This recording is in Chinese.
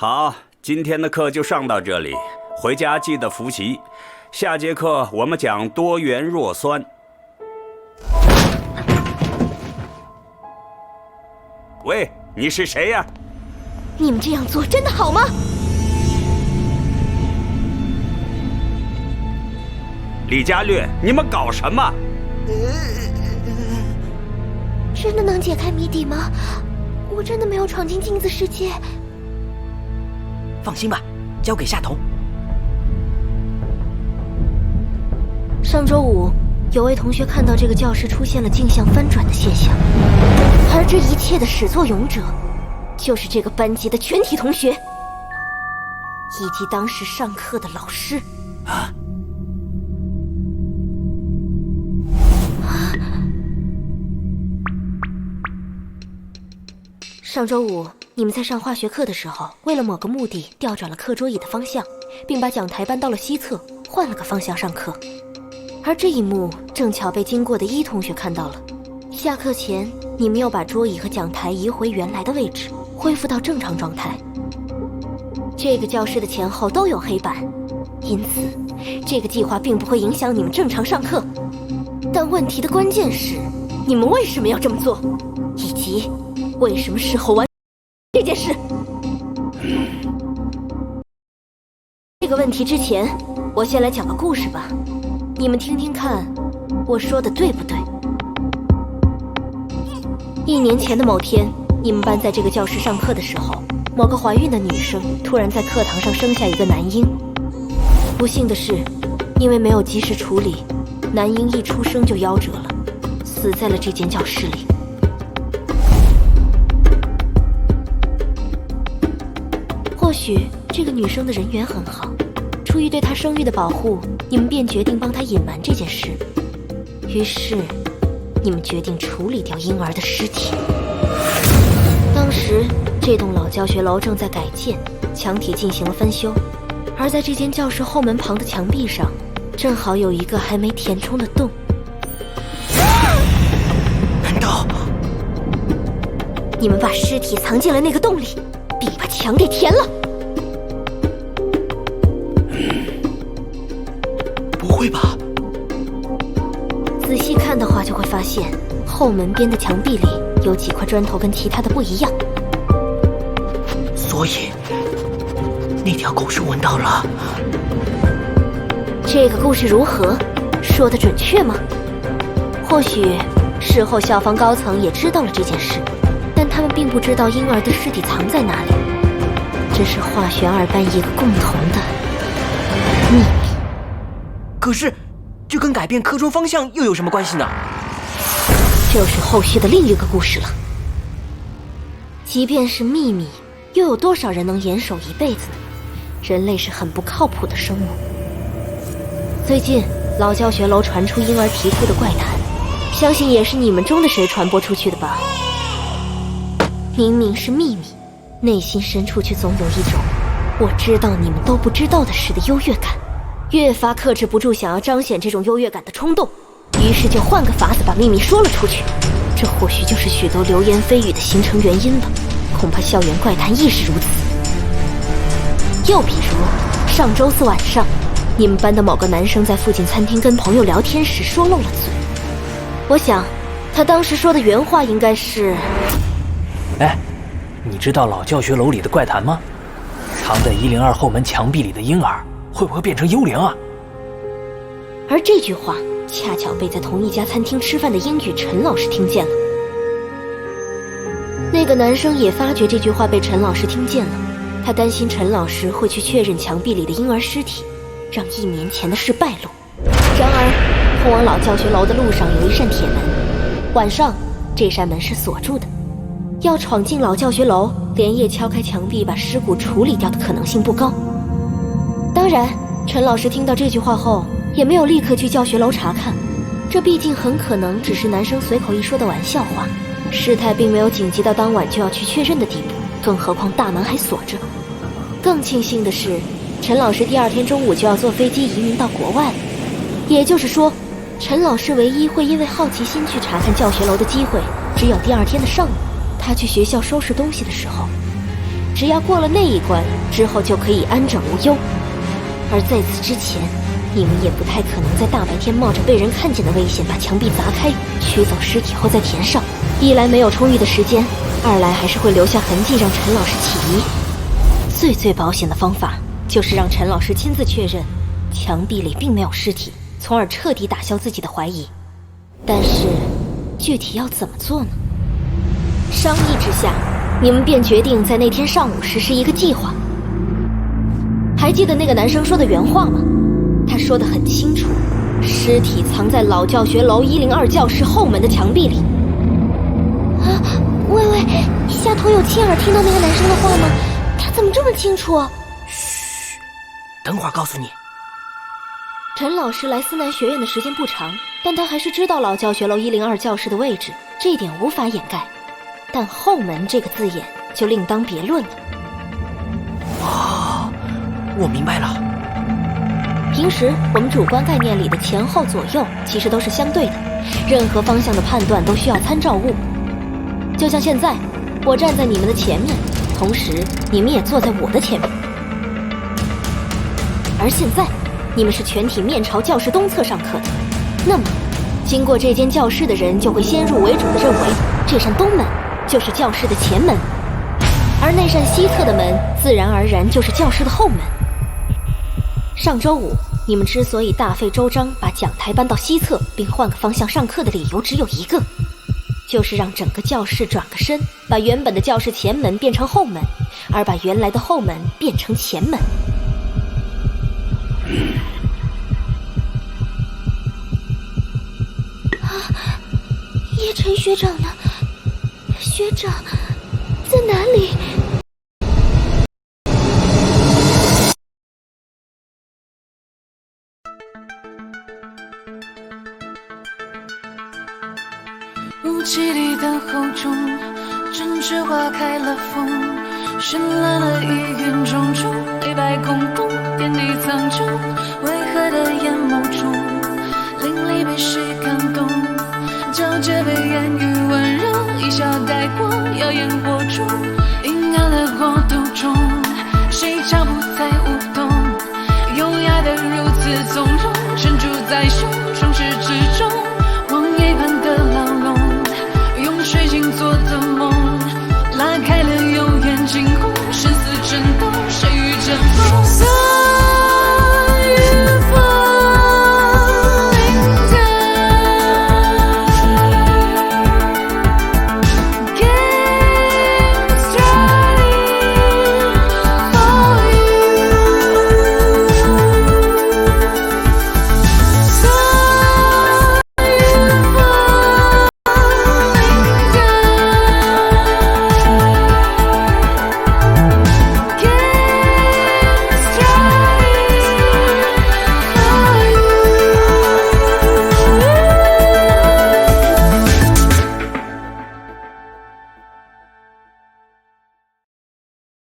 好，今天的课就上到这里，回家记得复习。下节课我们讲多元弱酸。喂，你是谁呀？你们这样做真的好吗？李佳略，你们搞什么？真的能解开谜底吗？我真的没有闯进镜子世界。放心吧，交给夏彤。上周五，有位同学看到这个教室出现了镜像翻转的现象，而这一切的始作俑者，就是这个班级的全体同学，以及当时上课的老师。啊！上周五，你们在上化学课的时候，为了某个目的调转了课桌椅的方向，并把讲台搬到了西侧，换了个方向上课。而这一幕正巧被经过的一同学看到了。下课前，你们又把桌椅和讲台移回原来的位置，恢复到正常状态。这个教室的前后都有黑板，因此这个计划并不会影响你们正常上课。但问题的关键是，你们为什么要这么做，以及为什么事后完这件事？这个问题之前，我先来讲个故事吧，你们听听看，我说的对不对？1年前的某天，你们班在这个教室上课的时候，某个怀孕的女生突然在课堂上生下一个男婴。不幸的是，因为没有及时处理，男婴一出生就夭折了，死在了这间教室里。或许这个女生的人缘很好，出于对她声誉的保护，你们便决定帮她隐瞒这件事。于是，你们决定处理掉婴儿的尸体。当时，这栋老教学楼正在改建，墙体进行了翻修，而在这间教室后门旁的墙壁上，正好有一个还没填充的洞。难道你们把尸体藏进了那个洞里，并把墙给填了？不会吧？仔细看的话，就会发现后门边的墙壁里有几块砖头跟其他的不一样。所以那条狗是闻到了。这个故事如何？说的准确吗？或许事后校方高层也知道了这件事，但他们并不知道婴儿的尸体藏在哪里。这是化学2班一个共同的秘密。可是，这跟改变课桌方向又有什么关系呢？就是后续的另一个故事了。即便是秘密，又有多少人能严守一辈子呢？人类是很不靠谱的生物。最近老教学楼传出婴儿啼哭的怪谈，相信也是你们中的谁传播出去的吧？明明是秘密，内心深处却总有一种我知道你们都不知道的事的优越感，越发克制不住想要彰显这种优越感的冲动，于是就换个法子把秘密说了出去。这或许就是许多流言蜚语的形成原因吧，恐怕校园怪谈亦是如此。又比如上周4晚上，你们班的某个男生在附近餐厅跟朋友聊天时说漏了嘴。我想他当时说的原话应该是：哎，你知道老教学楼里的怪谈吗？藏在102后门墙壁里的婴儿会不会变成幽灵啊？而这句话恰巧被在同一家餐厅吃饭的英语陈老师听见了。那个男生也发觉这句话被陈老师听见了，他担心陈老师会去确认墙壁里的婴儿尸体，让1年前的事败露。然而通往老教学楼的路上有一扇铁门，晚上这扇门是锁住的，要闯进老教学楼连夜敲开墙壁把尸骨处理掉的可能性不高。当然陈老师听到这句话后也没有立刻去教学楼查看，这毕竟很可能只是男生随口一说的玩笑话，事态并没有紧急到当晚就要去确认的地步，更何况大门还锁着。更庆幸的是，陈老师第2天中午就要坐飞机移民到国外了，也就是说，陈老师唯一会因为好奇心去查看教学楼的机会，只有第2天的上午，他去学校收拾东西的时候，只要过了那一关，之后就可以安枕无忧。而在此之前，你们也不太可能在大白天冒着被人看见的危险把墙壁砸开，取走尸体后再填上。一来没有充裕的时间，二来还是会留下痕迹让陈老师起疑。最保险的方法就是让陈老师亲自确认墙壁里并没有尸体，从而彻底打消自己的怀疑。但是具体要怎么做呢？商议之下，你们便决定在那天上午实施一个计划。还记得那个男生说的原话吗？他说得很清楚，尸体藏在老教学楼102教室后门的墙壁里。啊，喂，下头有亲耳听到那个男生的话吗？他怎么这么清楚啊？嘘，等会儿告诉你。陈老师来思南学院的时间不长，但他还是知道老教学楼102教室的位置，这一点无法掩盖。但后门这个字眼就另当别论了。哦，我明白了。平时我们主观概念里的前后左右其实都是相对的，任何方向的判断都需要参照物。就像现在，我站在你们的前面，同时你们也坐在我的前面。而现在，你们是全体面朝教室东侧上课的，那么经过这间教室的人就会先入为主的认为这扇东门就是教室的前门，而那扇西侧的门自然而然就是教室的后门。上周五，你们之所以大费周章把讲台搬到西侧，并换个方向上课的理由只有一个，就是让整个教室转个身，把原本的教室前门变成后门，而把原来的后门变成前门。叶晨学长呢？学长在哪里？雾气里等候中，栀子花开了风，绚烂的意云种种，黑白空洞，天地苍穹。